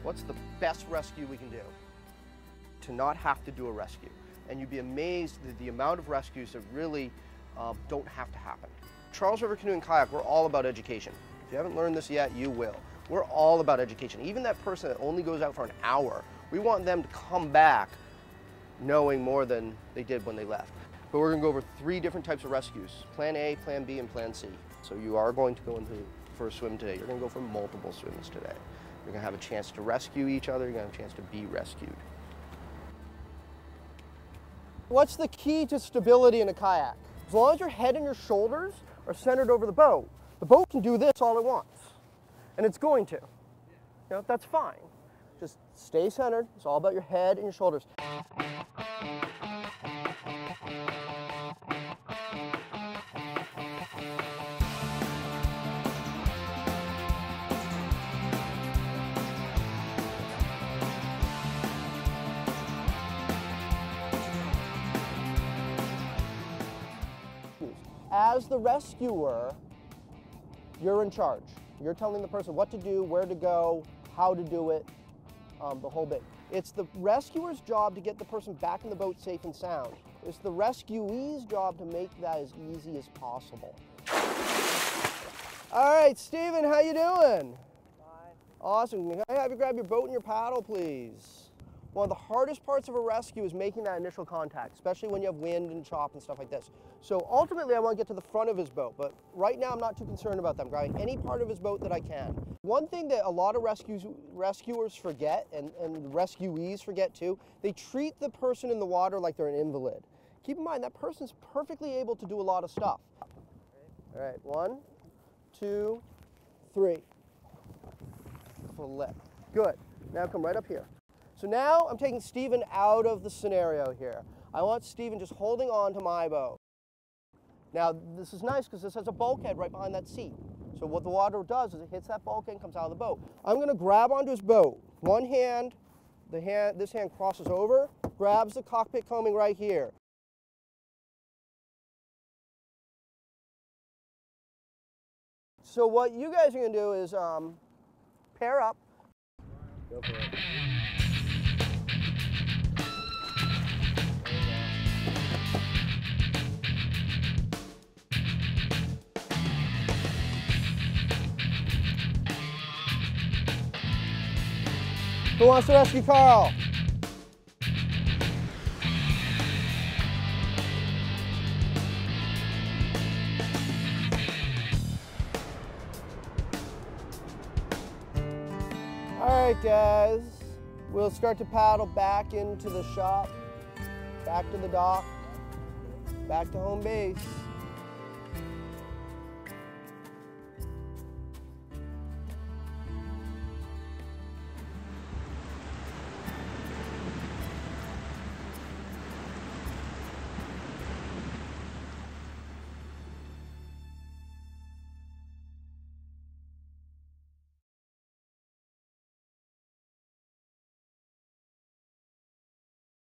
What's the best rescue we can do? To not have to do a rescue. And you'd be amazed at the amount of rescues that really don't have to happen. Charles River Canoe and Kayak, we're all about education. If you haven't learned this yet, you will. We're all about education. Even that person that only goes out for an hour, we want them to come back knowing more than they did when they left. But we're gonna go over 3 different types of rescues: Plan A, Plan B, and Plan C. So you are going to go into for a swim today. You're gonna go for multiple swims today. You're gonna have a chance to rescue each other. You're gonna have a chance to be rescued. What's the key to stability in a kayak? As long as your head and your shoulders are centered over the boat can do this all it wants. And it's going to. You know, that's fine. Just stay centered. It's all about your head and your shoulders. As the rescuer, you're in charge. You're telling the person what to do, where to go, how to do it, the whole bit. It's the rescuer's job to get the person back in the boat safe and sound. It's the rescuee's job to make that as easy as possible. All right, Steven, how you doing? Fine. Awesome. Can I have you grab your boat and your paddle, please? One of the hardest parts of a rescue is making that initial contact, especially when you have wind and chop and stuff like this. So ultimately, I want to get to the front of his boat, but right now I'm not too concerned about them. I'm grabbing any part of his boat that I can. One thing that a lot of rescuers forget, and rescuees forget too, they treat the person in the water like they're an invalid. Keep in mind, that person's perfectly able to do a lot of stuff. All right, 1, 2, 3. Flip. Good. Now come right up here. So now I'm taking Steven out of the scenario here. I want Steven just holding on to my boat. Now this is nice because this has a bulkhead right behind that seat. So what the water does is it hits that bulkhead and comes out of the boat. I'm going to grab onto his boat. One hand, this hand crosses over, grabs the cockpit coaming right here. So what you guys are going to do is pair up. Go for it. Who wants to rescue Carl? All right, guys. We'll start to paddle back into the shop, back to the dock, back to home base.